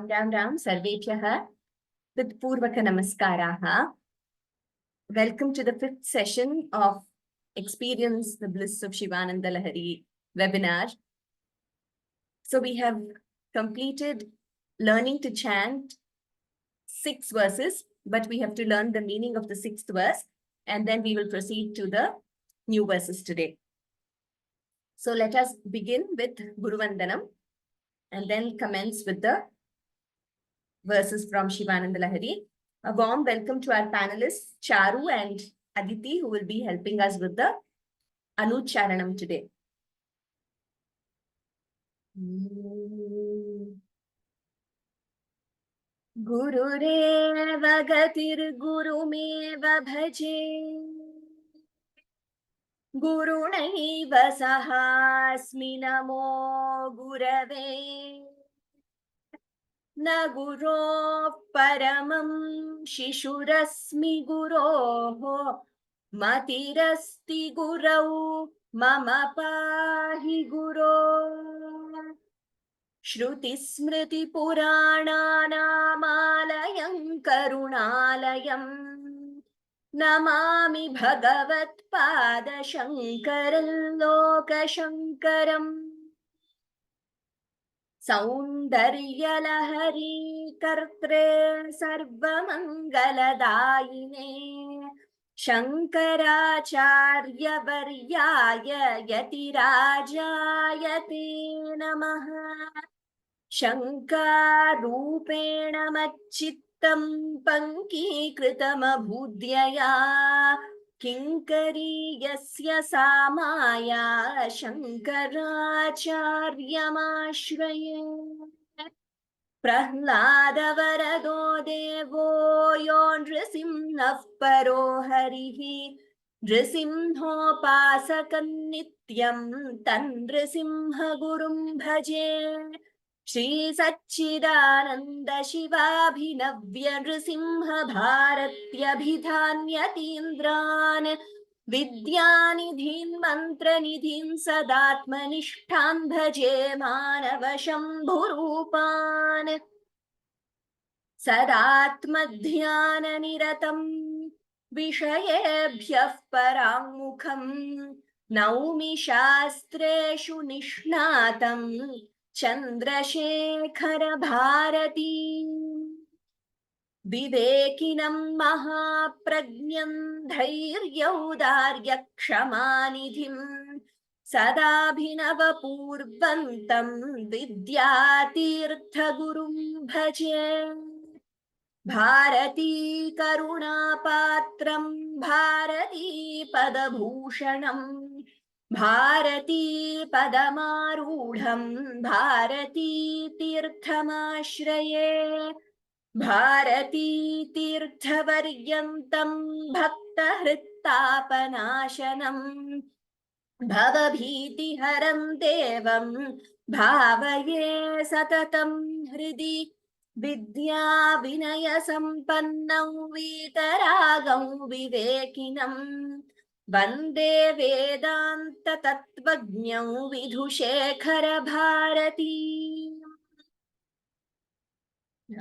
Ram Sarvebhyah with Purvaka Namaskaraha. Welcome to the fifth session of Experience the Bliss of Shivanandalahari webinar. So we have completed learning to chant 6 verses, but we have to learn the meaning of the 6th verse, and then we will proceed to the new verses today. So let us begin with Guru Vandanam and then commence with the verses from Shivanandalahari. A warm welcome to our panelists, Charu and Aditi, who will be helping us with the Anucharanam today. Gurureva gatir gurumeva bhaje Gurunaiva sahasmi namo gurave Na guro paramam shishurasmi guroho matirasti gurau mama pahi guro Shruti smriti purananamayam karunalayam Namami bhagavat pada shankaram loka shankaram Saundaryalahari kartre sarvamangaladayine Shankaracharya varyaya yatirajayate namaha Shankarupena machittam pankikritam abhudyaya Kinkari yasya samaya Shankaracharyamashraya Prahlada varado devo yo nrisimhah paro harihi Nrisimho pasakan nityam tan nrisimha gurum bhaje Shri Satchidananda Shivabhinavya Nrisimha Bharatyabhidhanyatindran Vidyanidhin Mantranidhin Sadatmanishtham Bhaje Manava Shambhurupan Sadatmadhyananiratam Vishayebhyah Parammukham Naumi Shastreshu Nishnatam Chandrasekhara Bharati Vivekinam Mahaprajnam Dhairyaudaryakshamanidhim Sadabhinava Purvantam Vidyatirtha Gurum Bhaje Bharati Karunapatram Bharati Padabhushanam Bharati Padamarudham Bharati Tirthamashraye Bharati Tirthavaryantam Bhakta Hrittapanashanam Bhavabhiti Haram Devam Bhavaye Satatam Hridi Vidya Vinaya Sampannam Vitaragam Vivekinam Vande Vedanta Tattvajñam Vidhushekhara Bharati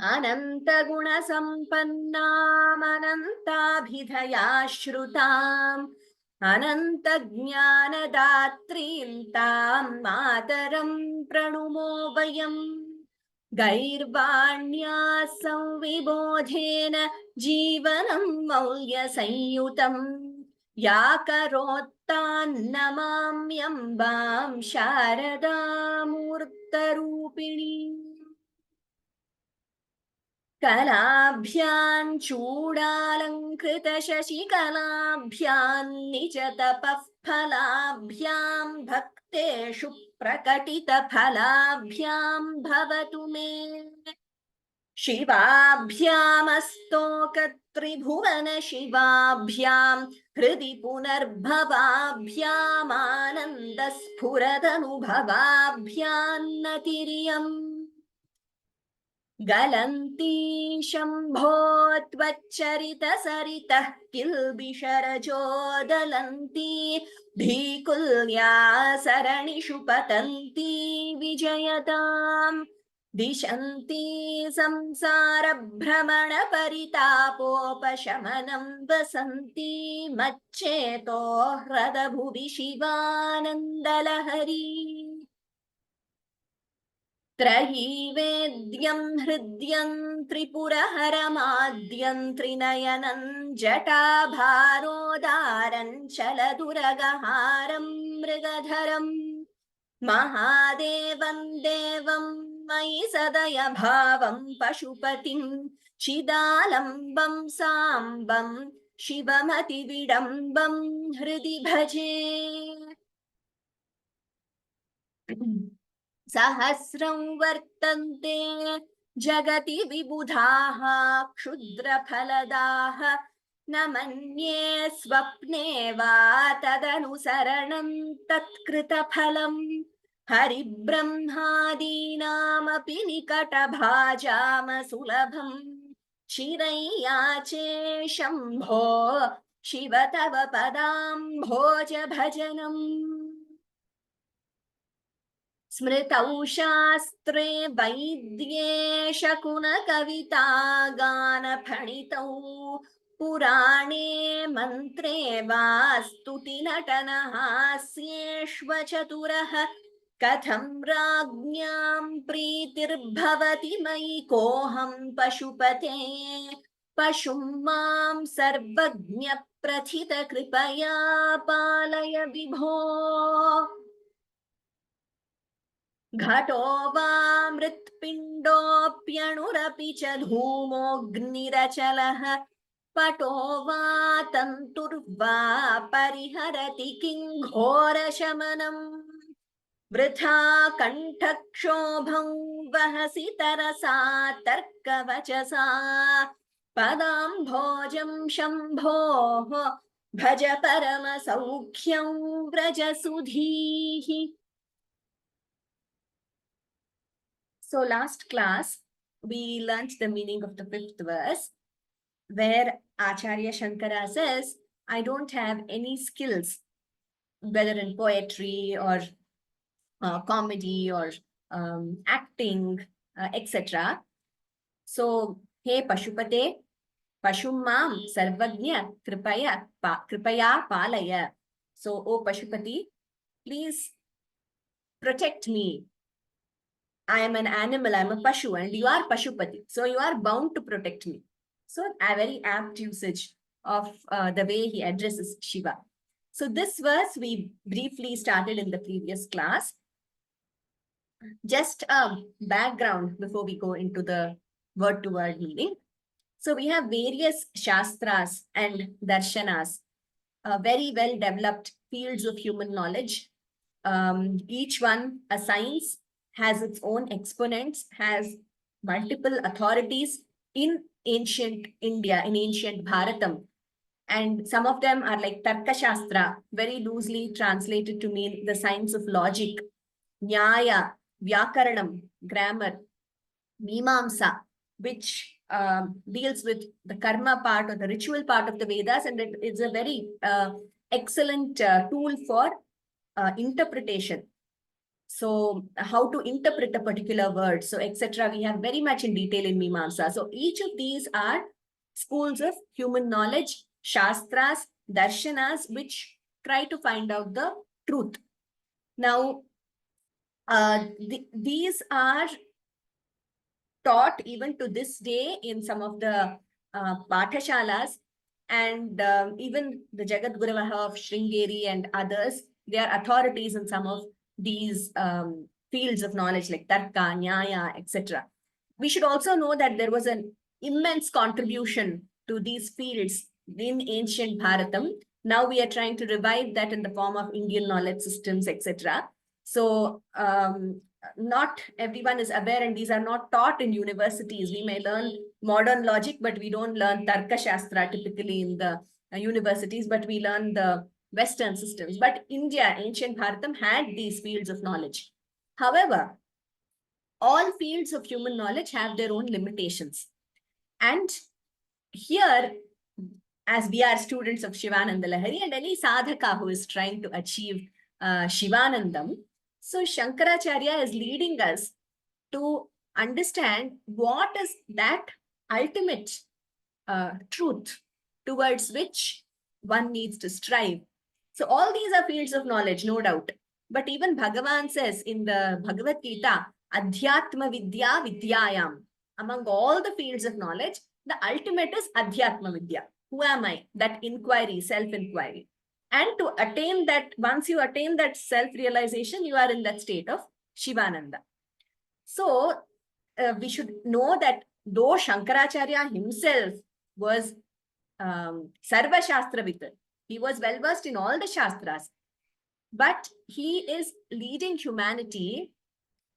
Ananta Guna Sampannam Anantabhidhaya Shrutam Ananta Jnana Datrim Tam Mataram Pranumo Vayam Gairvanya Samvibodhena Jivanam Maulya Sanyutam Ya karottan namamyambam Sharada Murtarupini Kalabhyan Chudalankrita Shashikalabhyan Nijatapah Phalabhyam Bhakteshu Prakatita Phalabhyam Bhavatu Me Shivabhyam Astokatribhuvana Shivabhyam Hridi Punarbhavabhyam Anandasphuradanubhavabhyam Natiriyam Galanti Shambho Tvacharita Saritah Kilbisharajo Dalanti Dhikulya Saranishu Patanti Vijayatam दिशन्ति संसारभ्रमणपरितापोपशमनं वसन्ति मच्चेतो ह्रदभुवि शिवानन्दलहरी त्रयी वेद्यं हृद्यं त्रिपुरहरमाद्यं त्रिनयनं जटाभारोदारं चलदुरगहारं मृगधरम् महादेवं देवं मयि सदय भावं पशुपतिं चिदालम्बं साम्बं शिवमतिविडम्बं हृदि भजे सहस्रं वर्तन्ते जगति विबुधाः क्षुद्रफलदाः न मन्ये स्वप्ने वा तदनुसरणं तत्कृतफलम् हरिब्रह्मादीनामपि निकटभाजामसुलभम् चिरैयाचे शम्भो शिव तव पदाम्भोज भजनम् स्मृतौ शास्त्रे वैद्ये शकुनकविता गानफणितौ पुराणे मन्त्रे वा स्तुतिनटनहास्येष्वचतुरः कथं राज्ञां प्रीतिर्भवति मयि कोऽहं पशुपते पशुं मां सर्वज्ञ प्रथित कृपया पालय विभो घटो वा मृत्पिण्डोऽप्यणुरपि च धूमोऽग्निरचलः पटो वा तन्तुर्वा परिहरति किं घोरशमनम् वृथा कण्ठक्षोभं वहसि तरसा तर्कवचसा पदाम्भोजं शम्भोः भज परमसौख्यं व्रजसुधीः. So last class, we learnt the meaning of the 5th verse, where Acharya Shankara says, I don't have any skills, whether in poetry or comedy or acting, etc. So, hey Pashupate, Pashumam Sarvagnya Kripaya Palaya. So, oh Pashupati, please protect me. I am an animal, I am a Pashu, and you are Pashupati. So you are bound to protect me. So a very apt usage of the way he addresses Shiva. So this verse we briefly started in the previous class. Just a background before we go into the word-to-word meaning. So we have various Shastras and Darshanas, very well-developed fields of human knowledge. Each one a science, has its own exponents, has multiple authorities in ancient India, in ancient Bharatam. And some of them are like Tarka Shastra, very loosely translated to mean the science of logic, Nyaya, Vyakaranam, grammar, Mimamsa, which deals with the karma part or the ritual part of the Vedas, and it's a very excellent tool for interpretation. So how to interpret a particular word, so etc. We have very much in detail in Mimamsa. So each of these are schools of human knowledge, Shastras, Darshanas, which try to find out the truth. Now, these are taught even to this day in some of the Pathasalas, and even the Jagat Guravaha of Sringeri and others, they are authorities in some of these fields of knowledge like Tarka, Nyaya, etc. We should also know that there was an immense contribution to these fields in ancient Bharatam. Now we are trying to revive that in the form of Indian knowledge systems, etc. So not everyone is aware, and these are not taught in universities. We may learn modern logic, but we don't learn Tarka Shastra typically in the universities, but we learn the Western systems. But India, ancient Bharatam, had these fields of knowledge. However, all fields of human knowledge have their own limitations. And here, as we are students of Shivanandalahari and any sadhaka who is trying to achieve Shivanandam, so Shankaracharya is leading us to understand what is that ultimate truth towards which one needs to strive. So all these are fields of knowledge, no doubt. But even Bhagavan says in the Bhagavad Gita, Adhyatma Vidya Vidyayam. Among all the fields of knowledge, the ultimate is Adhyatma Vidya. Who am I? That inquiry, self-inquiry. And to attain that, once you attain that self-realization, you are in that state of Shivananda. So we should know that though Shankaracharya himself was Sarva Shastravit, he was well versed in all the Shastras, but he is leading humanity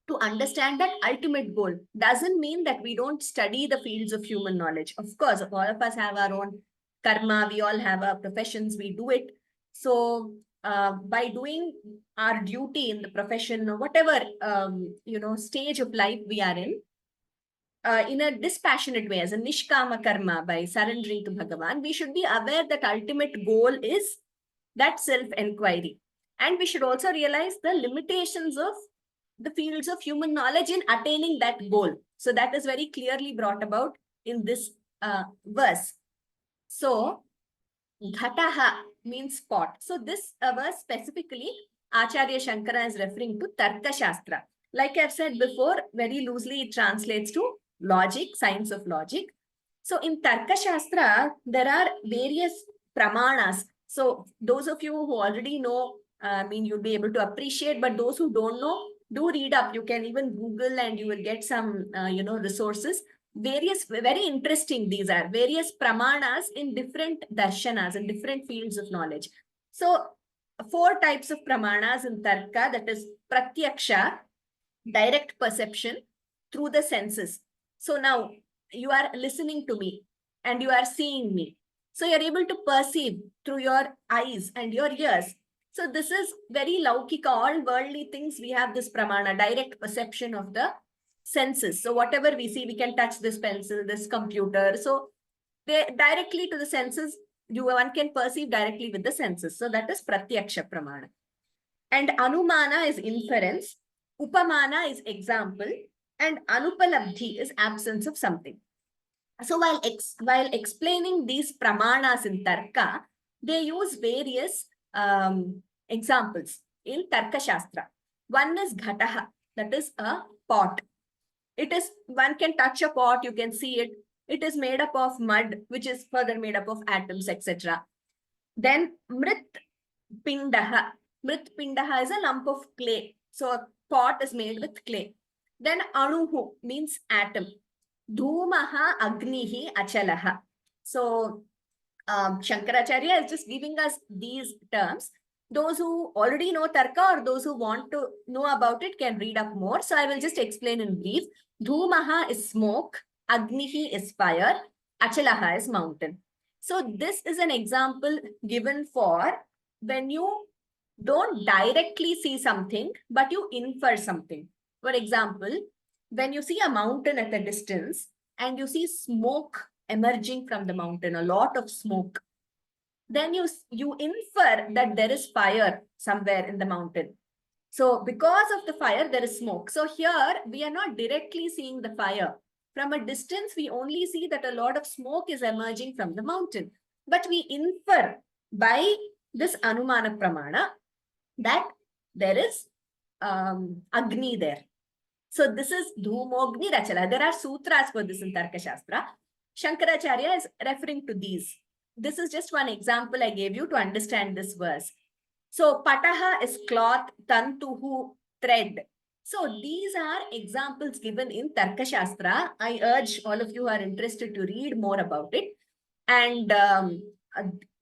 to understand that ultimate goal. Doesn't mean that we don't study the fields of human knowledge. Of course, all of us have our own karma, we all have our professions, we do it. So by doing our duty in the profession or whatever stage of life we are in a dispassionate way, as a nishkama karma, by surrendering to Bhagavan, we should be aware that ultimate goal is that self-enquiry. And we should also realize the limitations of the fields of human knowledge in attaining that goal. So that is very clearly brought about in this verse. So, Ghataha means pot. So this verse specifically, Acharya Shankara is referring to Tarka Shastra. Like I've said before, very loosely it translates to logic, science of logic. So in Tarka Shastra, there are various pramanas. So those of you who already know, you'll be able to appreciate, but those who don't know, do read up. You can even Google and you will get some, resources. Various, very interesting these are, various pramanas in different darshanas, in different fields of knowledge. So 4 types of pramanas in Tarka, that is Pratyaksha, direct perception through the senses. So now you are listening to me and you are seeing me. So you're able to perceive through your eyes and your ears. So this is very laukika, all worldly things. We have this pramana, direct perception of the senses. So whatever we see, we can touch this pencil, this computer. So they directly to the senses, one can perceive directly with the senses. So that is pratyaksha pramana. And anumana is inference, upamana is example, and anupalabdhi is absence of something. So while explaining these pramanas in Tarka, they use various examples in Tarka Shastra. One is Ghataha, that is a pot. It is, one can touch a pot, you can see it. It is made up of mud, which is further made up of atoms, etc. Then Mrit Pindaha. Mrit Pindaha is a lump of clay. So a pot is made with clay. Then Anuhu means atom. Dhumaha Agnihi Achalaha. So Shankaracharya is just giving us these terms. Those who already know Tarka or those who want to know about it can read up more. So I will just explain in brief. Dhumaha is smoke, Agnihi is fire, Achalaha is mountain. So this is an example given for when you don't directly see something, but you infer something. For example, when you see a mountain at a distance and you see smoke emerging from the mountain, a lot of smoke, then you infer that there is fire somewhere in the mountain. So because of the fire, there is smoke. So here we are not directly seeing the fire. From a distance, we only see that a lot of smoke is emerging from the mountain. But we infer by this Anumana Pramana that there is Agni there. So this is Dhumogni Rachala. There are sutras for this in Tarka Shastra. Shankaracharya is referring to these. This is just one example I gave you to understand this verse. So Pataha is cloth, Tantuhu, thread. So these are examples given in Tarka Shastra. I urge all of you who are interested to read more about it. And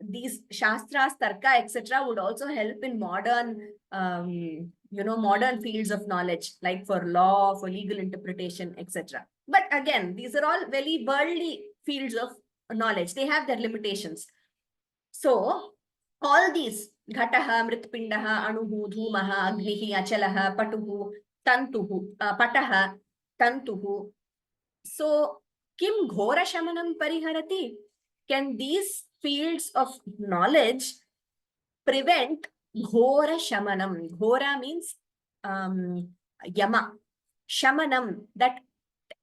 these Shastras, Tarka, etc. would also help in modern, modern fields of knowledge, like for law, for legal interpretation, etc. But again, these are all very worldly fields of knowledge. They have their limitations. So all these Ghataha, Mritpindaha, Anuhu, Dhumaha, Agnihi, Achalaha, Patuhu, Tantuhu, Pataha, Tantuhu. So Kim Ghora Shamanam Pariharati? Can these fields of knowledge prevent Ghora Shamanam? Ghora means Yama. Shamanam, that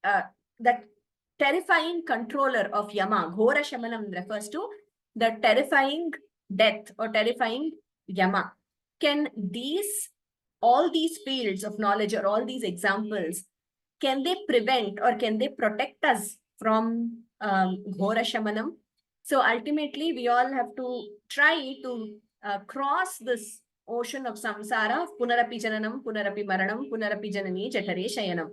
that terrifying controller of Yama, Ghora Shamanam refers to the terrifying death or terrifying Yama. Can all these fields of knowledge or all these examples, can they prevent or can they protect us from Ghora Shamanam? So ultimately, we all have to try to cross this ocean of samsara, punarapi jananam, punarapi maranam, punarapi janani jatare shayanam.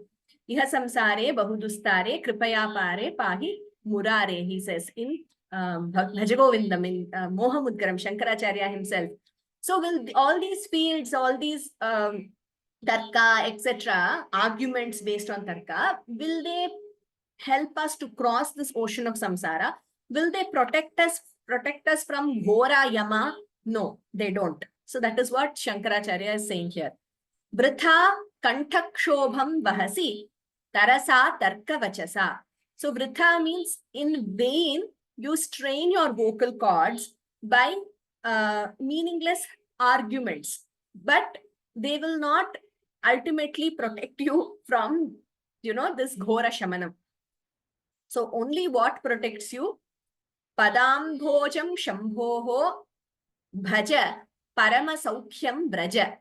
Iha samsare bahudustare kripaya pare pahi murare, he says in Bhajagovindam, in Mohamudgaram, Shankaracharya himself. So will all these fields, all these tarka, etc., arguments based on tarka, will they help us to cross this ocean of samsara? Will they protect us from Ghora Yama? No, they don't. So that is what Shankaracharya is saying here. Vritha kanthakshobham vahasi tarasa tarka vachasa. So vritha means in vain you strain your vocal cords by meaningless arguments, but they will not ultimately protect you from, this ghora shamanam. So only what protects you? Padambhojam shambhoho bhaja parama saukhyam braja.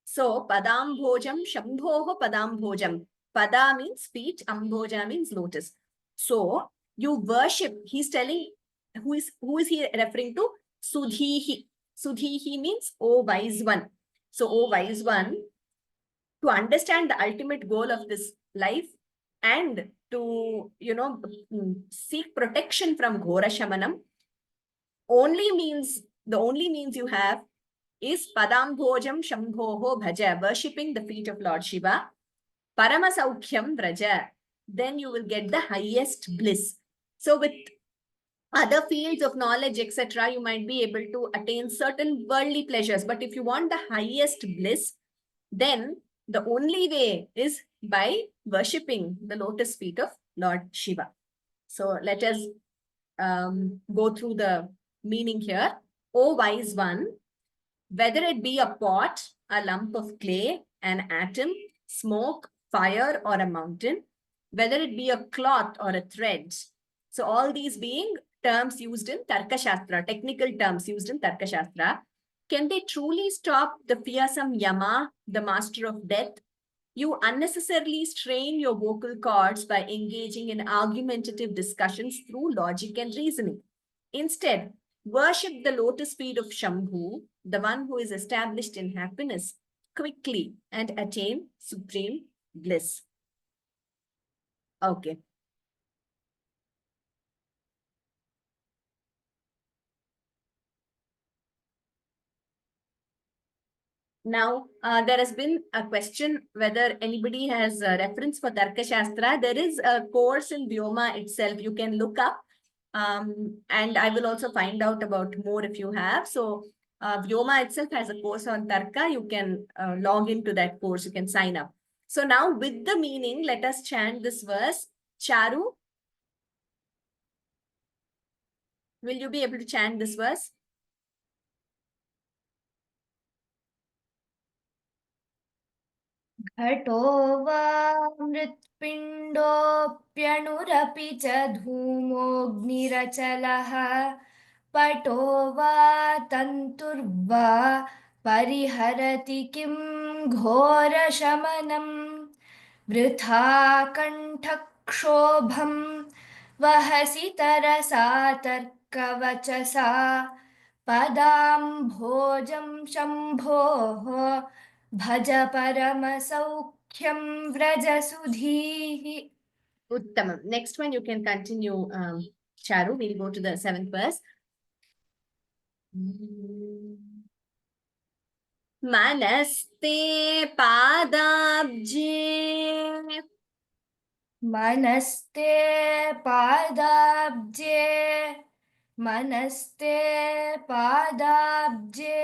So padambhojam shambhoho padambhojam. Pada means feet, ambhoja means lotus. So you worship, he's telling, who is he referring to? Sudhihi. Sudhihi means, oh wise one. So, oh wise one, to understand the ultimate goal of this life and to, seek protection from Ghora Shamanam, the only means you have is Padambhojam Shambhoho Bhaja, worshipping the feet of Lord Shiva, Paramasaukyam Vraja, then you will get the highest bliss. So with other fields of knowledge, etc., you might be able to attain certain worldly pleasures. But if you want the highest bliss, then the only way is by worshipping the lotus feet of Lord Shiva. So let us go through the meaning here. O wise one, whether it be a pot, a lump of clay, an atom, smoke, fire, or a mountain, whether it be a cloth or a thread. So all these being terms used in Tarka Shastra, technical terms used in Tarka Shastra. Can they truly stop the fearsome Yama, the master of death? You unnecessarily strain your vocal cords by engaging in argumentative discussions through logic and reasoning. Instead, worship the lotus feet of Shambhu, the one who is established in happiness, quickly and attain supreme bliss. Okay. Now, there has been a question whether anybody has a reference for Tarka Shastra. There is a course in Vyoma itself you can look up. And I will also find out about more if you have. So Vyoma itself has a course on Tarka. You can log into that course. You can sign up. So now with the meaning, let us chant this verse. Charu, will you be able to chant this verse? घटो वा मृत्पिण्डोऽप्यणुरपि च धूमोऽग्निरचलः पटो वा तन्तुर्वा परिहरति किं घोरशमनम् वृथा कण्ठक्षोभं वहसि तरसा तर्कवचसा पदाम्भोजं शम्भोः भज परमसौख्यं व्रजसुधीः. Uttamam. Next one, you can continue, Charu. We'll go to the 7th verse. Manasте padabje. मनस्ते पादाब्जे मनस्ते पादाब्जे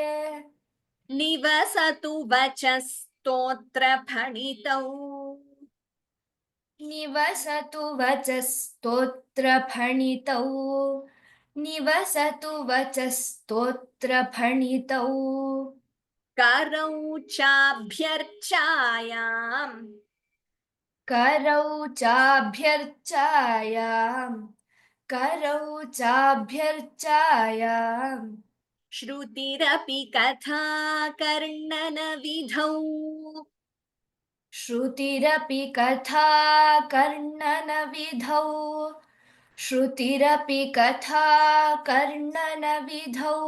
निवसतु वचस्तोत्रफणितौ निवसतु वचस्तोत्रफणितौ निवसतु वचस्तोत्रफणितौ करौ चाभ्यर्चायाम् करौ चाभ्यर्चायाम् करौ चाभ्यर्चायाम् श्रुतिरपि कथा कर्णनविधौ श्रुतिरपि कथा कर्णनविधौ श्रुतिरपि कथा कर्णनविधौ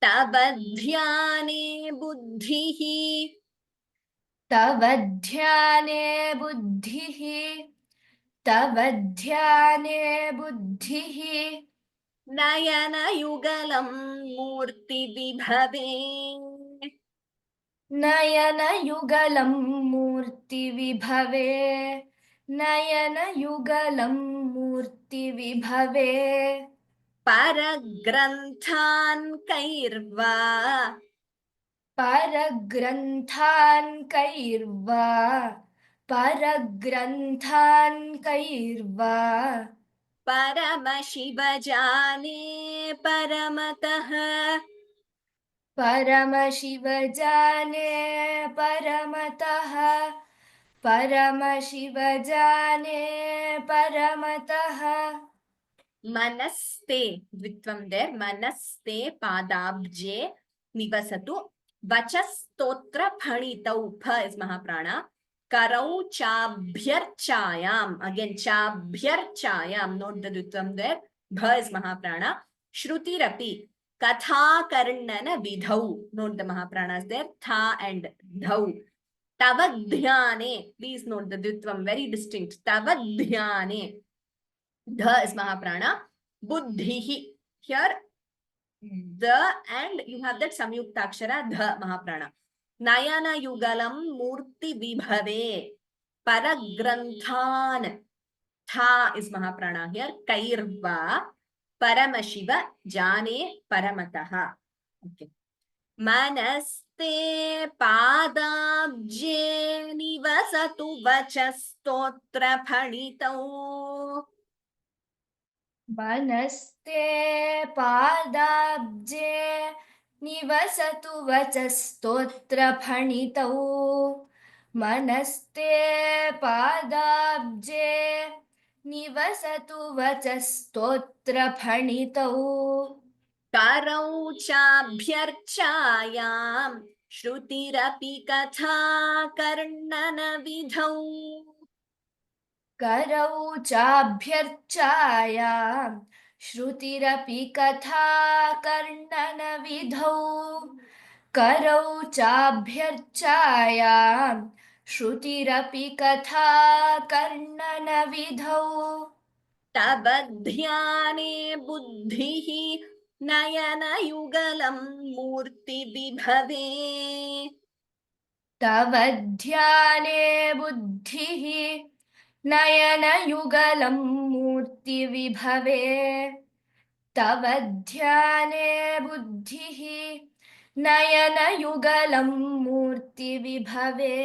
तव ध्याने बुद्धिः तव ध्याने बुद्धिः तव ध्याने बुद्धिः नयनयुगलं मूर्तिविभवे नयनयुगलं मूर्तिविभवे नयनयुगलं मूर्तिविभवे परग्रन्थान् कैर्वा परग्रन्थान् कैर्वा परग्रन्थान् कैर्वा परमशिवजाने परमतः परमशिवजाने परमतः परमशिवजाने परमतः मनस्ते द्वित्वं देर् मनस्ते पादाब्जे निवसतु वचस्तोत्र फणितौ फ इस् महाप्राणा करौ चाभ्यर्चायाम् अगेन चाभ्यर्चायाम् नोट द द्वित्वं देर् भ इस् महाप्राणा श्रुतिरपि कथा कर्णन विधौ नोट द महाप्राणास् देर् था and धौ तव ध्याने प्लीज नोट द द्वित्वं very distinct तव ध्याने dha is mahaprana buddhihi here the and you have that samyuktakshara dha mahaprana nayana yugalam murti vibhave paragranthan tha is mahaprana here kairva paramashiva jane paramatah okay मनस्ते पादाब्जे निवसतु वचस्तोत्र फणितौ मनस्ते पादाब्जे निवसतु वचस्तोत्रफणितौ मनस्ते पादाब्जे निवसतु वचस्तोत्रफणितौ करौ चाभ्यर्चायाम् श्रुतिरपि कथा कर्णनविधौ करौ चाभ्यर्चायाम् श्रुतिरपि कथा कर्णनविधौ करौ चाभ्यर्चायाम् श्रुतिरपि कथा कर्णनविधौ तव ध्याने बुद्धिः नयनयुगलं मूर्तिविभवे तव ध्याने बुद्धिः नयनयुगलं मूर्तिविभवे तव ध्याने बुद्धिः नयनयुगलं मूर्तिविभवे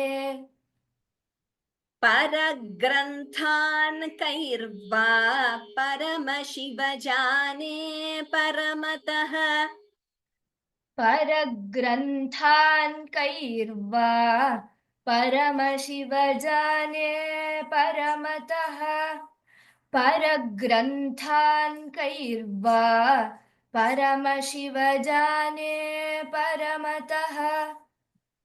परग्रन्थान् कैर्वा परमशिवजाने परमतः परग्रन्थान् कैर्वा परमशिवजाने परमतः परग्रन्थान् कैर्वा परमशिवजाने परमतः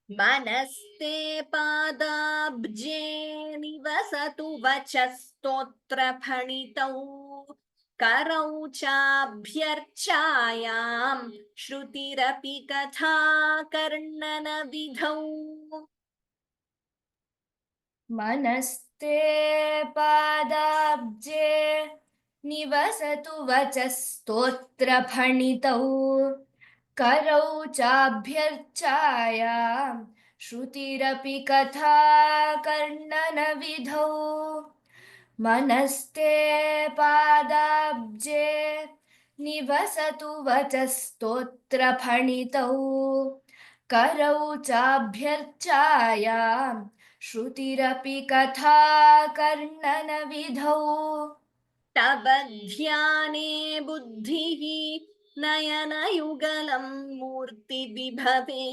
मनस्ते पादाब्जे निवसतु वचस्तोत्र फणितौ करौ चाभ्यर्चायाम् श्रुतिरपि कथा कर्णनविधौ मनस्ते पादाब्जे निवसतु वचस्तोत्रफणितौ करौ चाभ्यर्चायाम् श्रुतिरपि कथा कर्णनविधौ मनस्ते पादाब्जे निवसतु वचस्तोत्रफणितौ करौ चाभ्यर्चायाम् श्रुतिरपि कथा कर्णनविधौ तव ध्याने बुद्धिः नयनयुगलं मूर्तिविभवे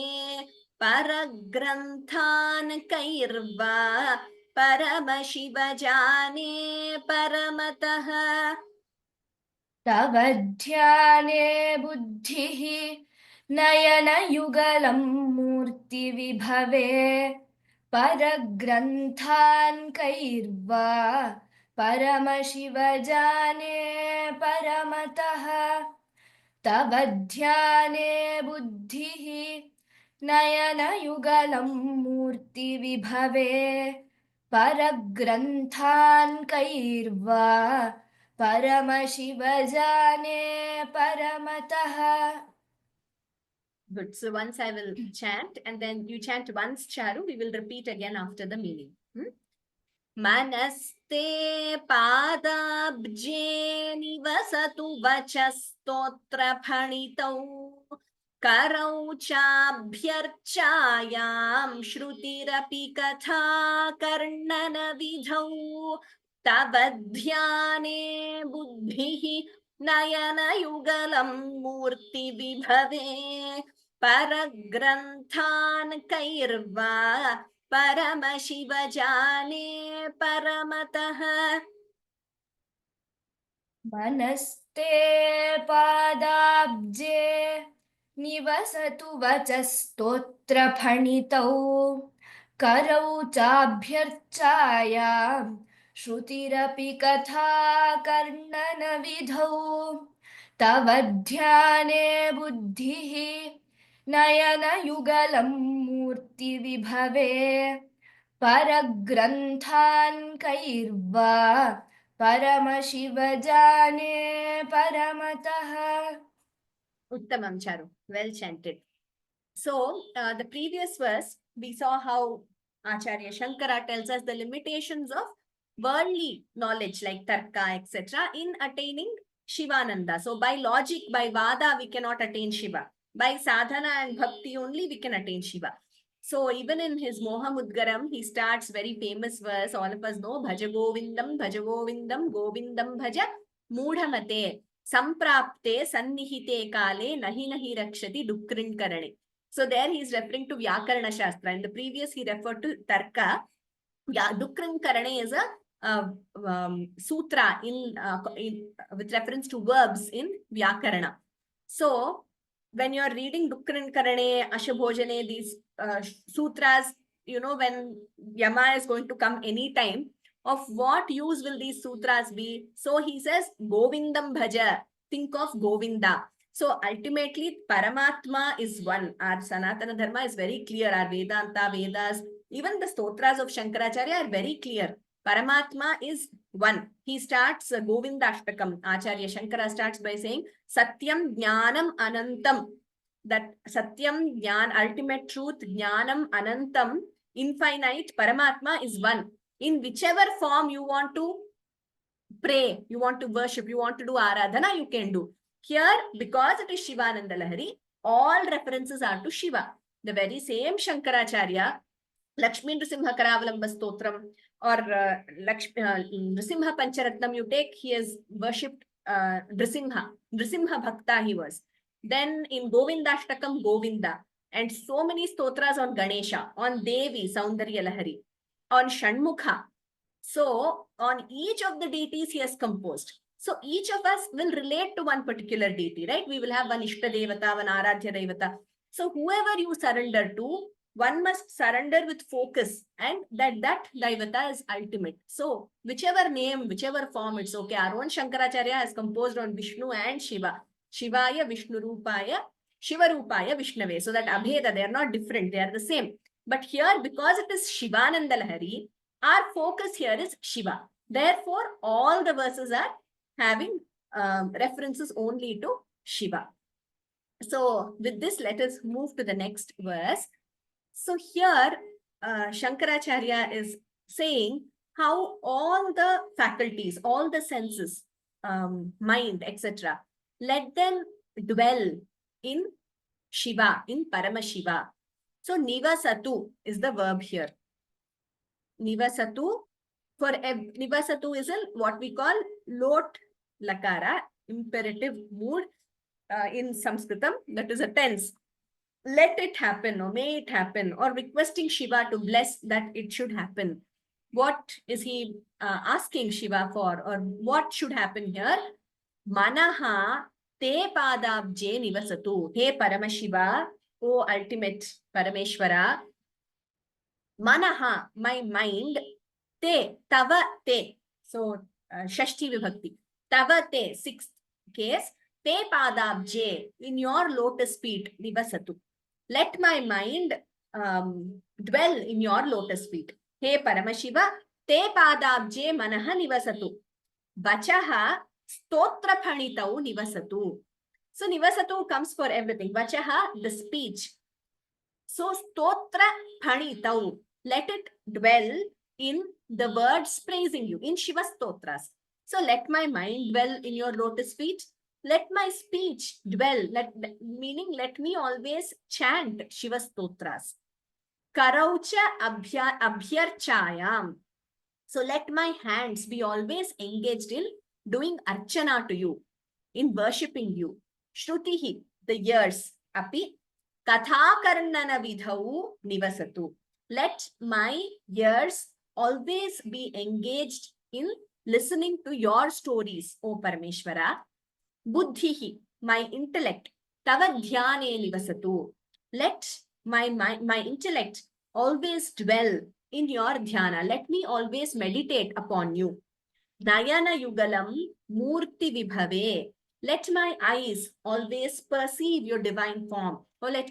परग्रन्थान् कैर्वा Parama Shiva Jane Paramatah. तव ध्याने बुद्धिः नयनयुगलं मूर्तिविभवे परग्रन्थान् कैर्वा परमशिवजाने परमतः तव ध्याने बुद्धिः नयनयुगलं मूर्तिविभवे परग्रन्थान् कैर्वा परमशिवजाने परमतः. Good. So once I will chant and then you chant once, Charu. We will repeat again after the meaning. Manaste padabje nivasatu vachastotra phanitau karau chabhyarchayam shrutirapi katha karnana vidhau tavadhyane buddhihi nayana yugalam murti vibhave paragranthan kairva Paramashivajaane Paramatah. मनस्ते पादाब्जे निवसतु वचस्तोत्रफणितौ करौ चाभ्यर्चायां श्रुतिरपि कथा कर्णनविधौ तव ध्याने बुद्धिः नयनयुगलं मूर्तिविभवे परग्रन्थान् कैर्वा परमशिवजाने परमतः. Uttamam Charu. Well chanted. So, the previous verse, we saw how Acharya Shankara tells us the limitations of worldly knowledge like Tarka, etc. in attaining Shivananda. So, by logic, by Vada, we cannot attain Shiva. By sadhana and bhakti only, we can attain Shiva. So, even in his Moha Mudgaram, he starts very famous verse, all of us know, Bhaja Govindam, Govindam Bhaja, Mudhamate, Samprapte, Sannihite Kale, Nahi Nahi Rakshati, Dukrin Karane. So there he is referring to Vyakarana Shastra. In the previous, he referred to Tarka. Dukran Karane is a sutra with reference to verbs in Vyakarana. So when you are reading Dukran Karane, Ashabhojane, these sutras, you know, when Yama is going to come anytime, of what use will these sutras be? So he says, Govindam Bhaja, think of Govinda. So ultimately, Paramatma is one. Our Sanatana Dharma is very clear. Our Vedanta, Vedas, even the stotras of Shankaracharya are very clear. Paramatma is one. He starts Govinda Ashtakam. Acharya Shankara starts by saying, Satyam Jnanam Anantam. That Satyam, Jnan, ultimate truth, Jnanam Anantam, infinite, Paramatma is one. In whichever form you want to pray, you want to worship, you want to do Aradhana, you can do. Here, because it is Shivanandalahari, all references are to Shiva. The very same Shankaracharya, Lakshmi Nrisimha Karavalamba Stotram or Nrisimha Pancharatnam, you take, he has worshipped Nrisimha Bhakta he was. Then in Govindashtakam, Govinda. And so many stotras on Ganesha, on Devi, Saundarya Lahari, on Shanmukha. So on each of the deities he has composed. So each of us will relate to one particular deity, right? We will have one Ishta Devata, one Aradhya Devata. So whoever you surrender to, one must surrender with focus, and that Devata is ultimate. So whichever name, whichever form, it's okay. Our own Shankaracharya has composed on Vishnu and Shiva. Shivaya Vishnu Rupaya, Shiva Rupaya Vishnave. So that Abheda, they are not different, they are the same. But here, because it is Shivanandalahari, our focus here is Shiva. Therefore, all the verses are having references only to Shiva. So with this, let us move to the next verse. So here, Shankaracharya is saying how all the faculties, all the senses, mind, etc., let them dwell in Shiva, in Paramashiva. So Nivasatu is the verb here. Nivasatu, Nivasatu is what we call lot lakara, imperative mood in Sanskritam, that is a tense. Let it happen, or may it happen, or requesting Shiva to bless that it should happen. What is he asking Shiva for, or what should happen here? Manaha te padabje nivasatu. Hey Paramashiva, O ultimate Parameshwara, Manaha, my mind, te, tava te. So, Shashti Vibhakti. Tava te, sixth case, te padabje, in your lotus feet, nivasatu. Let my mind dwell in your lotus feet. He Paramashiva, te padabje manaha nivasatu. Vachaha stotra phanitau nivasatu. So nivasatu comes for everything. Vachaha, the speech. So stotra phanitau, let it dwell in the words praising you, in Shiva stotras. So let my mind dwell in your lotus feet. Let my speech dwell, meaning let me always chant Shiva stotras. Karaucha abhyarchayam. So let my hands be always engaged in doing archana to you, in worshipping you. Shrutihi, the ears, api, kathakarnana vidhau nivasatu. Let my ears always be engaged in listening to your stories, O Parameshwara. Buddhihi, my intellect, tava dhyane nivasatu. Let my intellect always dwell in your dhyana. Let me always meditate upon you. Nayana yugalam murti vibhave. Let my eyes always perceive your divine form. Or let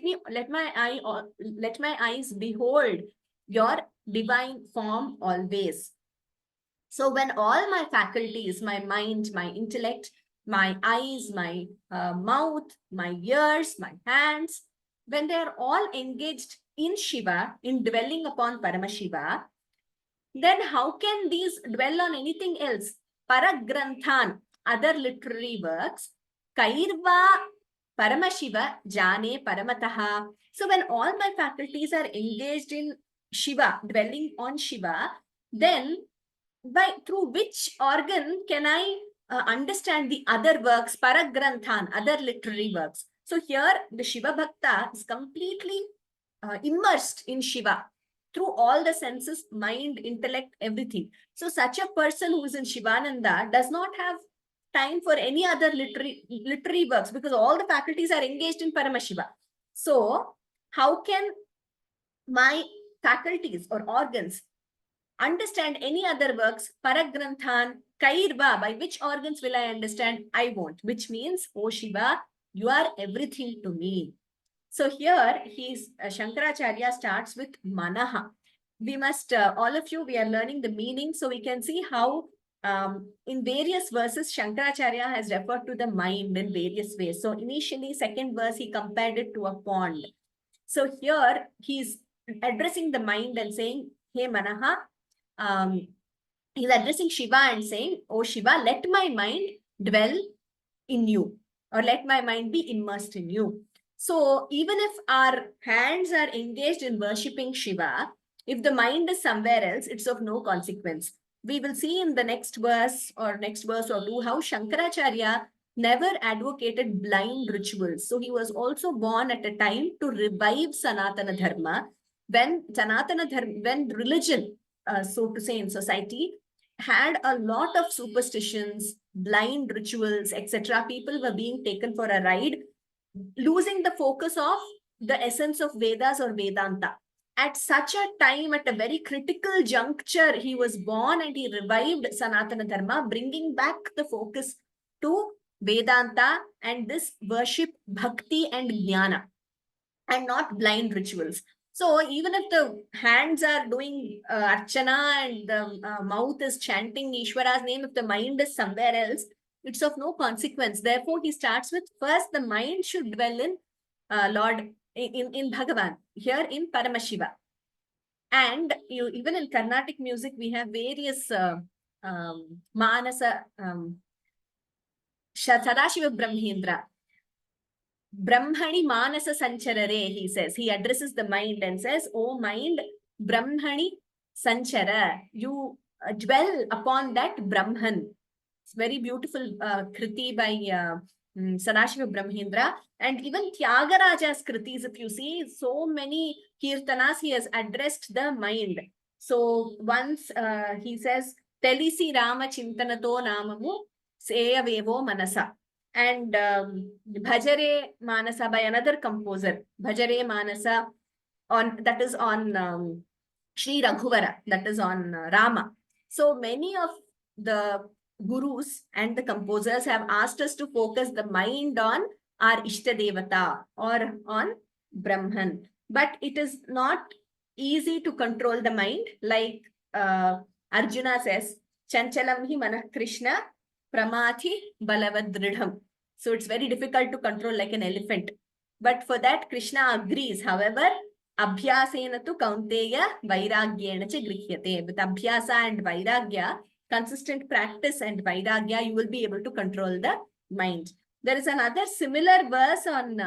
my eyes behold your divine form always. So when all my faculties, my mind, my intellect, my eyes, my mouth, my ears, my hands, when they are all engaged in Shiva, in dwelling upon Paramashiva, then how can these dwell on anything else? Paragranthan, other literary works, Kairva Paramashiva Jane Paramataha. So when all my faculties are engaged in Shiva, dwelling on Shiva, then through which organ can I understand the other works, Paragranthan, other literary works? So here the Shiva Bhakta is completely immersed in Shiva through all the senses, mind, intellect, everything. So such a person who is in Shivananda does not have time for any other literary works because all the faculties are engaged in Paramashiva. So how can my faculties or organs understand any other works? Paragranthan, Kairva, by which organs will I understand? I won't, which means, oh Shiva, you are everything to me. So here, Shankaracharya starts with Manaha. We must, all of you, we are learning the meaning, so we can see how in various verses, Shankaracharya has referred to the mind in various ways. So initially, second verse, he compared it to a pond. So here, he's addressing the mind and saying, hey Manaha, he's addressing Shiva and saying, oh Shiva, let my mind dwell in you, or let my mind be immersed in you. So even if our hands are engaged in worshipping Shiva, if the mind is somewhere else, it's of no consequence. We will see in the next verse or two how Shankaracharya never advocated blind rituals. So he was also born at a time to revive Sanatana Dharma, when religion, so to say, in society had a lot of superstitions, blind rituals, etc. People were being taken for a ride, losing the focus of the essence of Vedas or Vedanta. At such a time, at a very critical juncture, he was born and he revived Sanatana Dharma, bringing back the focus to Vedanta and this worship, bhakti and jnana, and not blind rituals. So even if the hands are doing archana and the mouth is chanting Ishvara's name, if the mind is somewhere else, it's of no consequence. Therefore, he starts with first the mind should dwell in Lord, in Bhagavan, here in Paramashiva. And even in Carnatic music, we have various Manasa, Sadashiva Brahmendra. Brahmani Manasa Sancharare, he says. He addresses the mind and says, oh mind, Brahmani Sanchara, you dwell upon that Brahman. It's very beautiful kriti by Sadashiva Brahmendra. And even Tyagaraja's kritis, if you see, so many kirtanas, he has addressed the mind. So once he says, Telisi Rama Chintanato Namamu Seyavevo Manasa. And Bhajare Manasa by another composer, Bhajare Manasa, on that is on Sri Raghuvara, that is on Rama. So many of the gurus and the composers have asked us to focus the mind on our Ishtadevata or on Brahman. But it is not easy to control the mind, like Arjuna says, Chanchalam hi manah Krishna pramathi balavadridham. So it's very difficult to control like an elephant. But for that, Krishna agrees. However, abhyasena tu kaunteya vairagyena cha grihyate. With abhyasa and vairagya, consistent practice and vairagya, you will be able to control the mind. There is another similar verse on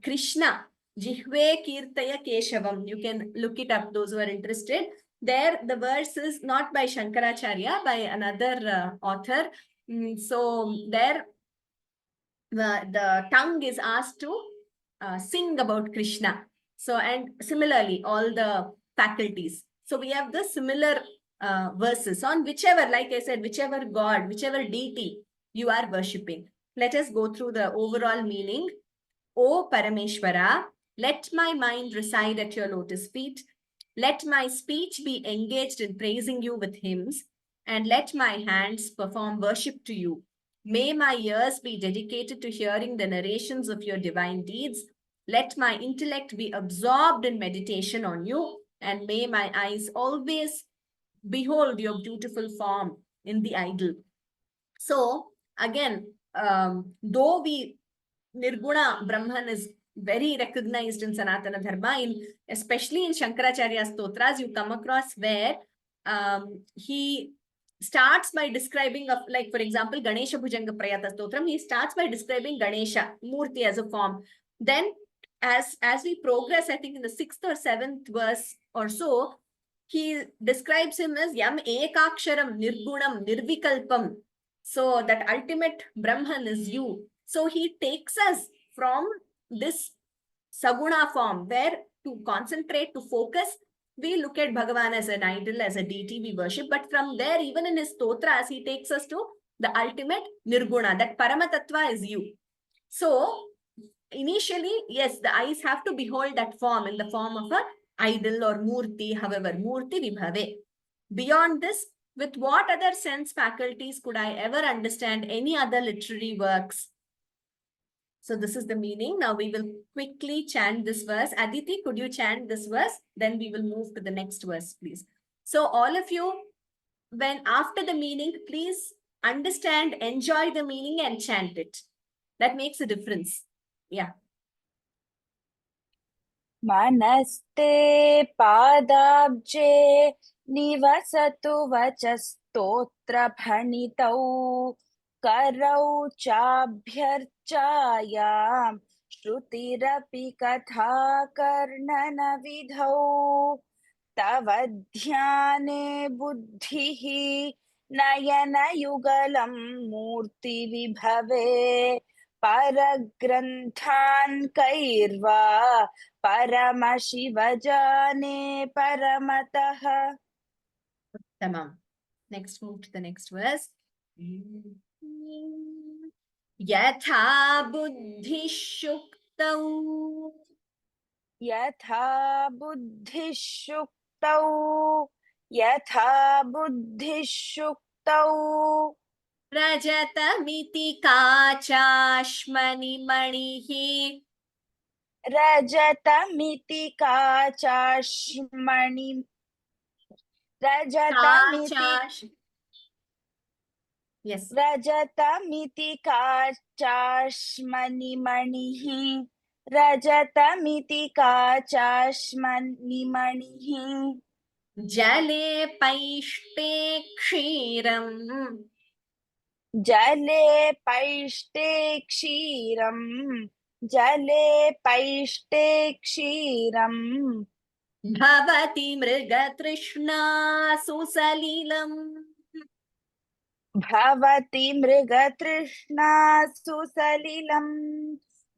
Krishna, Jihve Kirtaya Keshavam. You can look it up, those who are interested. There, the verse is not by Shankaracharya, by another author. So there, the tongue is asked to sing about Krishna. So, and similarly, all the faculties. So we have the similar verses on whichever, like I said, whichever God, whichever deity you are worshipping. Let us go through the overall meaning. O Parameshwara, let my mind reside at your lotus feet. Let my speech be engaged in praising you with hymns, and let my hands perform worship to you. May my ears be dedicated to hearing the narrations of your divine deeds. Let my intellect be absorbed in meditation on you, and may my eyes always behold your beautiful form in the idol. So, again, though Nirguna Brahman is very recognized in Sanatana Dharma, especially in Shankaracharya's Stotras, you come across where he starts by describing, like for example, Ganesha Bhujanga Prayata Stotram, he starts by describing Ganesha, Murti as a form. Then as we progress, I think in the 6th or 7th verse or so, he describes him as Yam Ekaksharam Nirgunam Nirvikalpam. So that ultimate Brahman is you. So he takes us from this Saguna form where to concentrate, to focus, we look at Bhagavan as an idol, as a deity we worship. But from there, even in his stotras, he takes us to the ultimate Nirguna, that Paramatattva is you. So initially, yes, the eyes have to behold that form in the form of a idol or murti, however, murti vibhave. Beyond this, with what other sense faculties could I ever understand any other literary works? So this is the meaning. Now we will quickly chant this verse. Aditi, could you chant this verse? Then we will move to the next verse, please. So all of you, when after the meaning, please understand, enjoy the meaning and chant it. That makes a difference. Yeah. मनस्ते पादाब्जे निवसतु वचस्तोत्रफणितौ करौ चाभ्यर्चायां श्रुतिरपि कथा कर्णनविधौ तव ध्याने बुद्धिः नयनयुगलं मूर्तिविभवे परग्रन्थान् कैर्वा परमशिवजाने परमतः. Tamam. Next, move to the next verse. Yatha buddhi shuktau. यथा बुद्धिशुक्तौ यथा बुद्धिशुक्तौ Rajatamiti kachashmani manihi. रजतमिति काचाश्मणि रजतमिति Kachash. Yes. रजतमिति काचाश्मणिमणिः रजतमिति काचाश्मणिमणिः Jale paishte kshiram. जले पैष्टे क्षीरम् जले पैष्टे क्षीरम् Bhavati mrigatrishnā susalilam. भवति मृगतृष्णा सुसलिलम्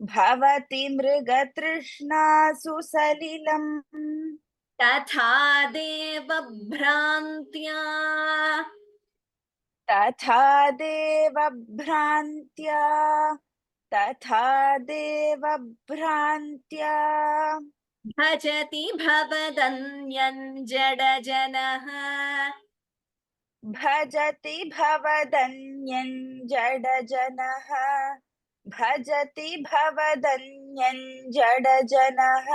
भवति मृगतृष्णा सुसलिलम् तथा देवभ्रान्त्या तथा देवभ्रान्त्या तथा देवभ्रान्त्या भजति भवदन्यञ्जडजनः भजति भवदन्यं जडजनः भजति भवदन्यं जडजनः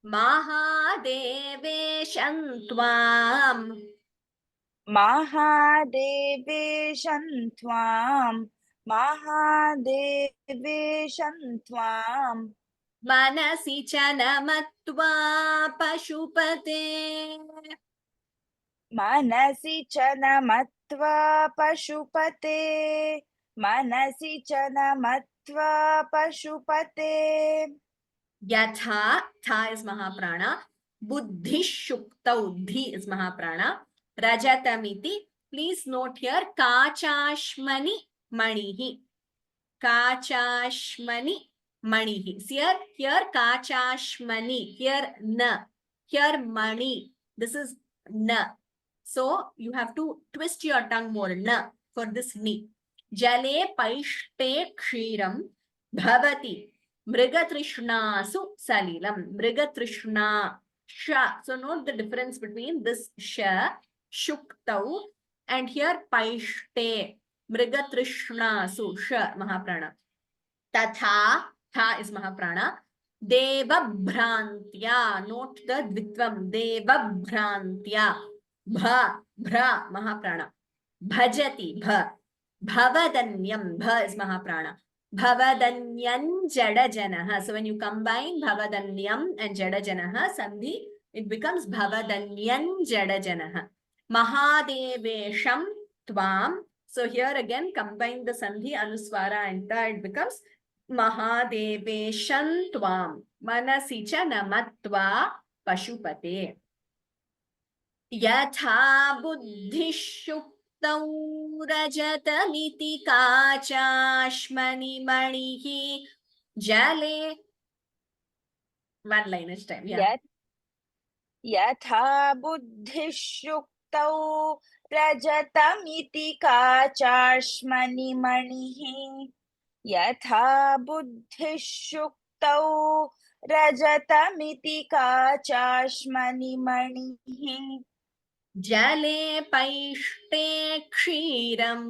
महादेवेशं त्वाम् महादेवेशं त्वां महादेवेशं त्वां मनसि च न मत्वा पशुपते मनसि च न मत्वा पशुपते मनसि च न मत्वा पशुपते यथा था is महाप्राण बुद्धिशुक्तौ धी is महाप्राण रजतमिति please note here काचाश्मनि मणिः काचाश्मनि मणिः here काचाश्मनि here न here mani this is na so you have to twist your tongue more na for this ni jale paishte kshiram bhavati mrigatrishnaasu salilam mrigatrishna sha so note the difference between this sha shuktau and here paishte mrigatrishnaasu sha mahaprana tatha tha is mahaprana devabhrantya note the dvitvam devabhrantya bha bhra mahaprana bhajati bha bhavadanyam bha is mahaprana bhavadanyam jadajanah so when you combine bhavadanyam and jadajanah sandhi it becomes bhavadanyam jadajanah mahadevesham tvam so here again combine the sandhi anuswara and ta it becomes महादेवेशं त्वां मनसि च न मत्वा पशुपते यथा बुद्धिशुक्तौ रजतमिति काचाश्मनि मणिः जले one line each time yeah यथा बुद्धिशुक्तौ रजतमिति काचाश्मनि मणिः यथा बुद्धिशुक्तौ रजतमिति काचाश्मनि मणिः जले पैष्टे क्षीरं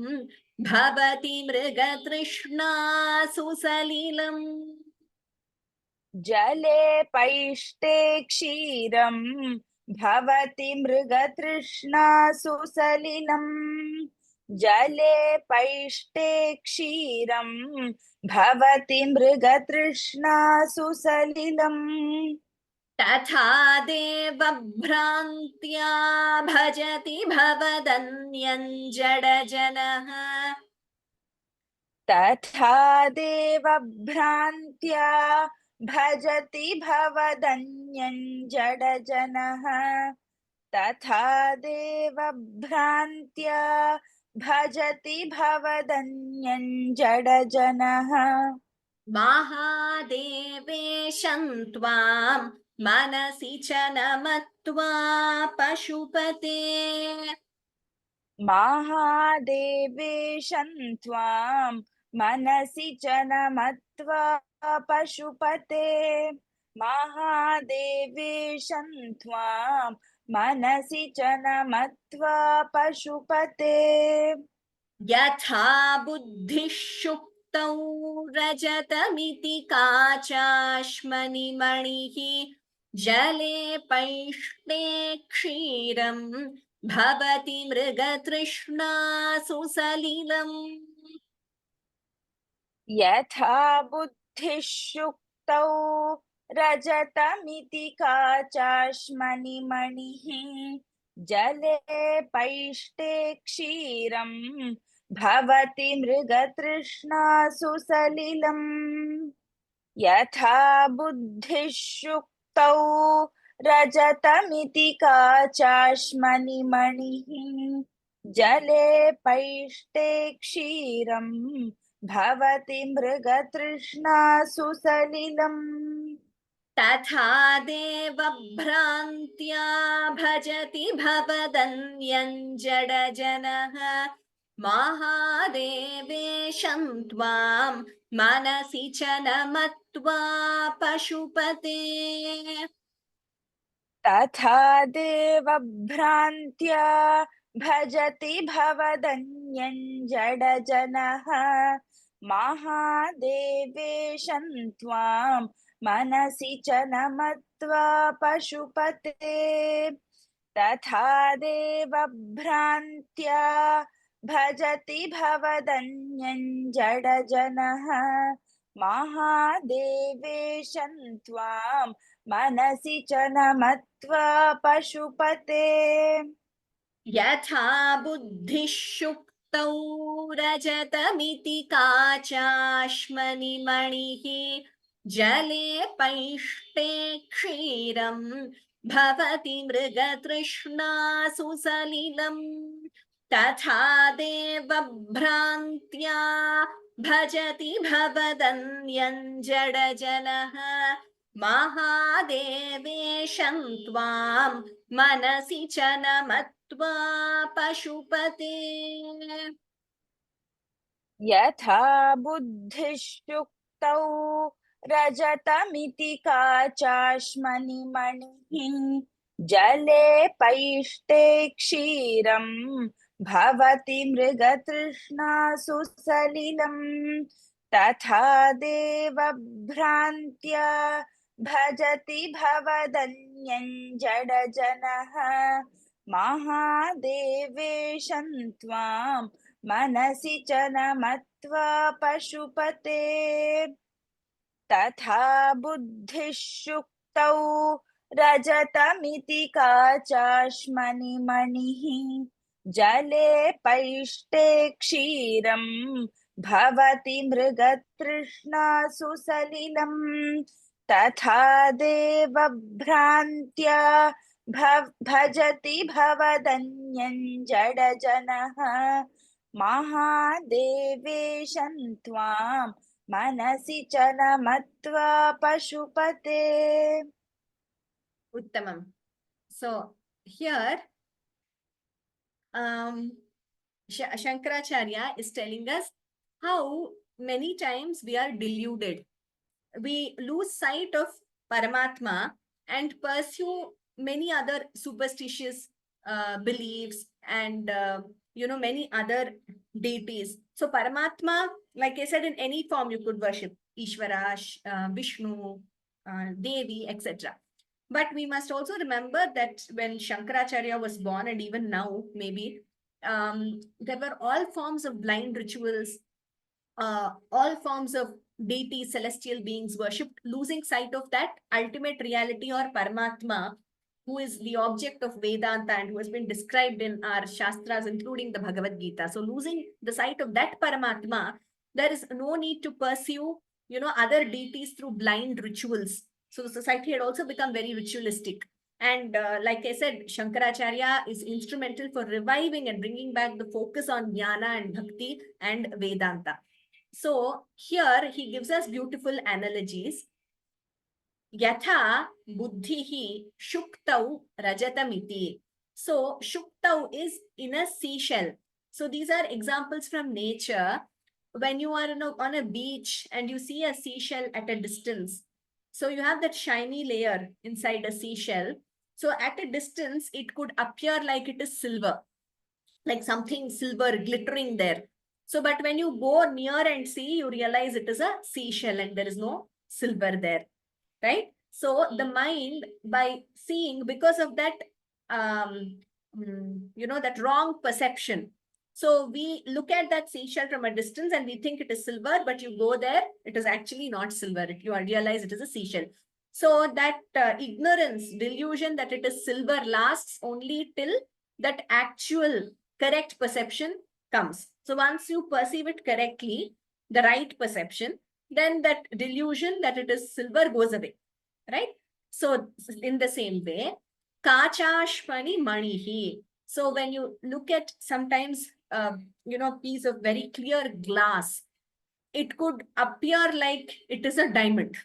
भवति मृगतृष्णासु सलिलम् जले पैष्टे क्षीरं भवति मृगतृष्णासु सलिलम् जले पैष्टे क्षीरं भवति मृगतृष्णासु सलिलम् तथा देवभ्रान्त्या भजति भवदन्यञ्जडजनः तथा देवभ्रान्त्या भजति भवदन्यं जडजनः तथा देवभ्रान्त्या भजति भवदन्यं जडजनः महादेवेशं त्वां मनसि च न मत्वा पशुपते महादेवेशं त्वां मनसि च न मत्वा पशुपते महादेवेशं त्वां मनसि च न मत्वा पशुपते यथा बुद्धिशुक्तौ रजतमिति काचाश्मनि मणिः जले पैष्टे क्षीरं भवति मृगतृष्णासु सलिलम् यथा बुद्धिशुक्तौ रजतमिति काचाश्मनि मणिः जले पैष्टे क्षीरं भवति मृगतृष्णासु सलिलम् यथा बुद्धिशुक्तौ रजतमिति काचाश्मनि मणिः जले पैष्टे क्षीरं भवति मृगतृष्णासु सलिलम् तथा देवभ्रान्त्या भजति भवदन्यञ्जडजनः महादेवेशं त्वां मनसि च न मत्वा पशुपते तथा देवभ्रान्त्या भजति भवदन्यञ्जडजनः महादेवेशं त्वां मनसि च न मत्वा पशुपते तथा देवभ्रान्त्या भजति भवदन्यञ्जडजनः महादेवेशं त्वां मनसि च न मत्वा पशुपते यथा बुद्धिशुक्तौ रजतमिति काचाश्मनिमणिः जले पैष्टे क्षीरं भवति मृगतृष्णासु सलिलम् तथा देवभ्रान्त्या भजति भवदन्यञ्जडजनः महादेवेशं त्वां मनसि च न मत्वा पशुपते यथा बुद्धिशुक्तौ रजतमिति काचाश्मनिमणिः जले पैष्टे क्षीरं भवति मृगतृष्णासु सलिलम् तथा देवभ्रान्त्या भजति भवदन्यञ्जडजनः महादेवेशं त्वां मनसि च न मत्वा पशुपते तथा बुद्धिशुक्तौ रजतमिति काचाश्मनिमणिः जले पैष्टे क्षीरं भवति मृगतृष्णासु सलिलम् तथा देवभ्रान्त्या भजति भवदन्यञ्जडजनः महादेवेशं त्वां मनसि च न मत्वा पशुपते Uttamam. So here Shankaracharya is telling us how many times we are deluded. We lose sight of Paramatma and pursue many other superstitious beliefs and many other deities. So Paramatma, like I said, in any form you could worship Ishvara, Vishnu, Devi, etc. But we must also remember that when Shankaracharya was born, and even now maybe, there were all forms of blind rituals, all forms of deities, celestial beings worshipped, losing sight of that ultimate reality or Paramatma, who is the object of Vedanta and who has been described in our Shastras, including the Bhagavad Gita. So losing the sight of that Paramatma, there is no need to pursue, other deities through blind rituals. So the society had also become very ritualistic. And like I said, Shankaracharya is instrumental for reviving and bringing back the focus on jnana and bhakti and Vedanta. So here he gives us beautiful analogies. Yatha buddhihi shuktau rajatamiti. So shuktau is in a seashell. So these are examples from nature. When you are on a beach and you see a seashell at a distance, so you have that shiny layer inside a seashell. So at a distance, it could appear like it is silver, like something silver glittering there. So, but when you go near and see, you realize it is a seashell and there is no silver there, right? So the mind, by seeing, because of that, that wrong perception. So we look at that seashell from a distance and we think it is silver, but you go there, it is actually not silver. You realize it is a seashell. So that ignorance, delusion that it is silver lasts only till that actual correct perception comes. So once you perceive it correctly, the right perception, then that delusion that it is silver goes away, right? So in the same way, kachashpani manihi. So when you look at sometimes, piece of very clear glass, it could appear like it is a diamond.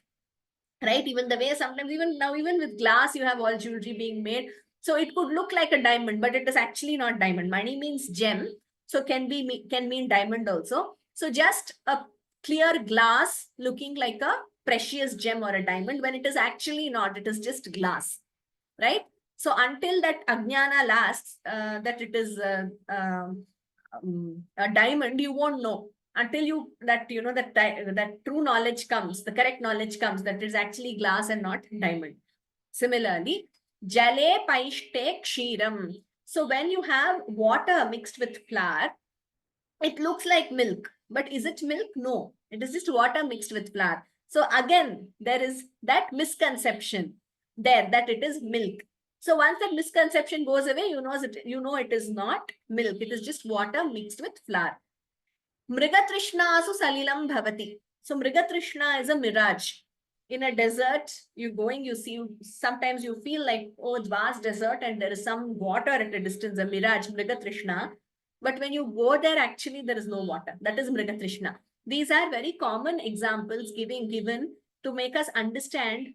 right? Even the way sometimes, even now, even with glass, you have all jewelry being made. So it could look like a diamond, but it is actually not diamond. Mani means gem, so can mean diamond also. So just a clear glass looking like a precious gem or a diamond, when it is actually not, it is just glass, right? So until that ajnana lasts, that it is a diamond, you won't know. Until you that you know that true knowledge comes, the correct knowledge comes, that is actually glass and not diamond. Similarly, jale paishte kshiram. So when you have water mixed with flour, it looks like milk, but is it milk? No, it is just water mixed with flour. So again, there is that misconception there that it is milk. So once that misconception goes away, you know it is not milk. It is just water mixed with flour. Mrigatrishnasu salilam bhavati. So Mrigatrishna is a mirage. In a desert, you going, you see, sometimes you feel like, oh, it's vast desert and there is some water at a distance, a mirage, Mrigatrishna. But when you go there, actually, there is no water. That is Mrigatrishna. These are very common examples given to make us understand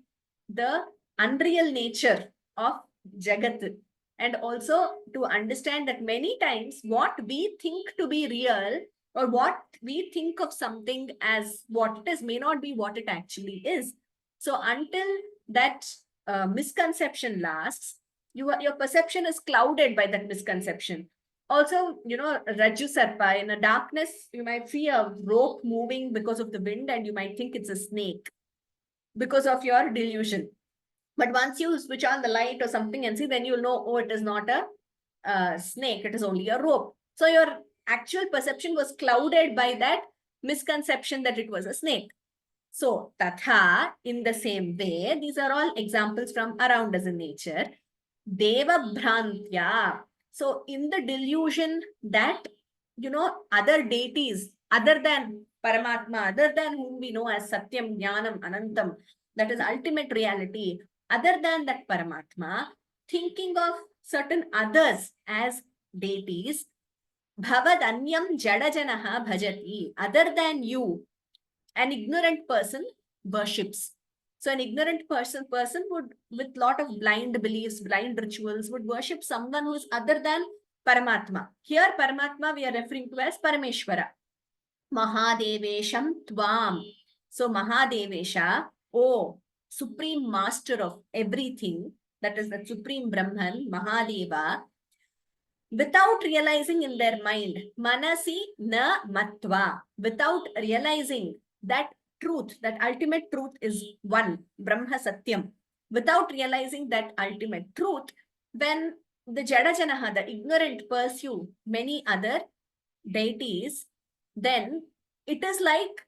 the unreal nature of Jagat. And also to understand that many times what we think to be real, or what we think of something as what it is, may not be what it actually is. So until that misconception lasts, your perception is clouded by that misconception. Also, Raju Sarpa, in a darkness, you might see a rope moving because of the wind and you might think it's a snake because of your delusion. But once you switch on the light or something and see, then you'll know, oh, it is not a snake, it is only a rope. So your actual perception was clouded by that misconception that it was a snake. So, tatha, in the same way, these are all examples from around us in nature. Deva bhrantya. So, in the delusion that, other deities, other than Paramatma, other than whom we know as Satyam, Jnanam, Anantam, that is ultimate reality, other than that Paramatma, thinking of certain others as deities, bhavadanyam jadajanaha bhajati, other than you, an ignorant person worships. So an ignorant person would, with lot of blind beliefs, blind rituals, would worship someone who is other than Paramatma. Here Paramatma we are referring to as Parameshwara. Mahadevesham Tvam. So Mahadevesha, oh, supreme master of everything, that is the supreme Brahman, Mahadeva, without realizing in their mind, manasi na matva, without realizing that truth, that ultimate truth is one, Brahma Satyam, without realizing that ultimate truth, when the Jadajanaha, the ignorant, pursue many other deities, then it is like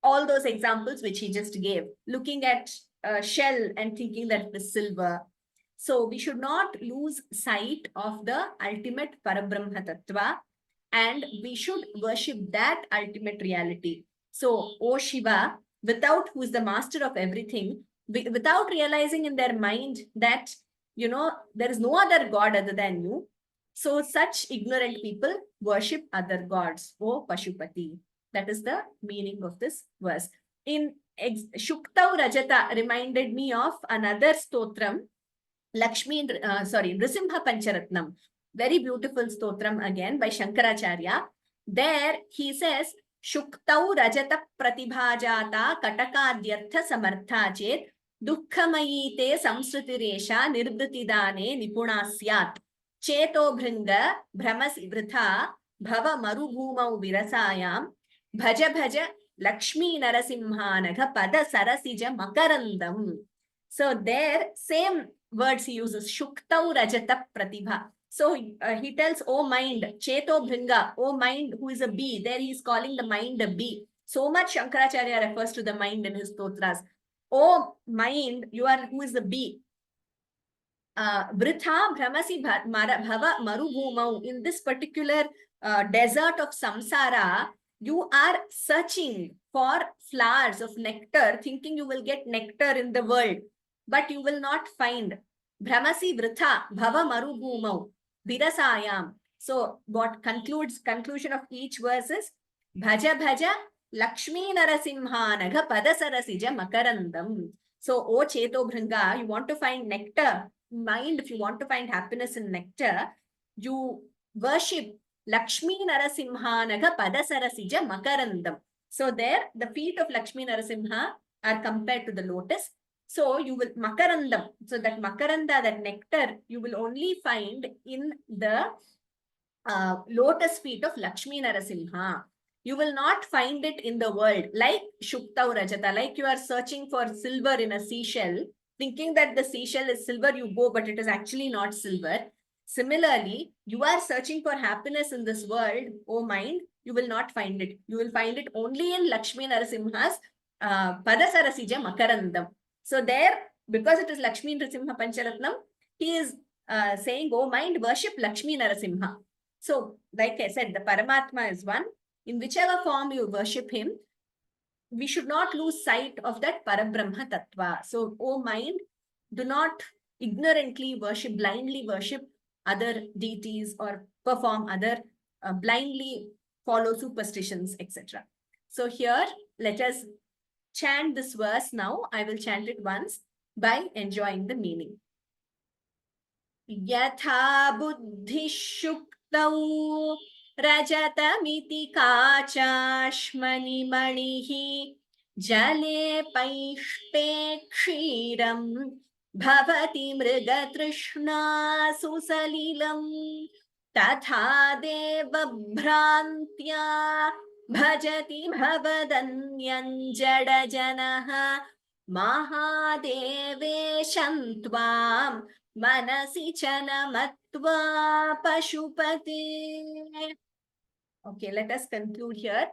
all those examples which he just gave, looking at a shell and thinking that it is silver. So we should not lose sight of the ultimate Parabrahma Tattva, and we should worship that ultimate reality. So, O Shiva, who is the master of everything, without realizing in their mind that, there is no other God other than you. So such ignorant people worship other gods, O Pashupati. That is the meaning of this verse. In Shuktau Rajata reminded me of another stotram, Nrisimha Pancharatnam. Very beautiful stotram again by Shankaracharya. There he says, Shuktau Rajata Pratibhajata Katakadyartha Samartha Chet Dukkhamayi te Samsrutiresha Nirbritidane Nipunasyat Cheto Bhringa Brahmasi Vritha Bhava Marubhumau Virasayam Bhaja Bhaja Lakshmi Narasimhanagha Pada Sarasija Makarandam. So there, same words he uses, Shuktau Rajata Pratibha. So he tells, oh mind, Cheto Bhringa, oh mind who is a bee. There he is calling the mind a bee. So much Shankaracharya refers to the mind in his stotras. Oh mind, you are who is the bee. Vritha Brahmasi Bhava Marubhumau. In this particular desert of samsara, you are searching for flowers of nectar, thinking you will get nectar in the world, but you will not find. Brahmasi Vritha Bhava Marubhumau Virasayam. So what conclusion of each verse is Bhaja Bhaja Lakshmi Narasimhanagha Padasarasija Makarandam. So, O Cheto Bhringa, you want to find nectar, mind, if you want to find happiness in nectar, you worship Lakshmi Narasimha Naga Padasarasija Makarandam. So there, the feet of Lakshmi Narasimha are compared to the lotus. So you will Makarandam. So that Makaranda, that nectar, you will only find in the lotus feet of Lakshmi Narasimha. You will not find it in the world like Shukta or Rajata, like you are searching for silver in a seashell, thinking that the seashell is silver, you go, but it is actually not silver. Similarly, you are searching for happiness in this world, oh mind, you will not find it. You will find it only in Lakshmi Narasimha's Padasarasija Makarandam. So there, because it is Lakshmi Narasimha Pancharatnam, he is saying, oh mind, worship Lakshmi Narasimha. So, like I said, the Paramatma is one. In whichever form you worship him, we should not lose sight of that Parabrahma Tattva. So, oh mind, do not ignorantly worship, blindly worship other deities or perform other, blindly follow superstitions, etc. So here, let us chant this verse now. I will chant it once by enjoying the meaning. Yatha buddhi shuktau rajatamithi kachashmani manihi jale paishte kshiram bhavati mrigatrishna susalilam tatha deva bhrantya bhajati bhavadanyan jada janaha mahadevesham tvam Manasi chana matva pashupate. Okay, let us conclude here.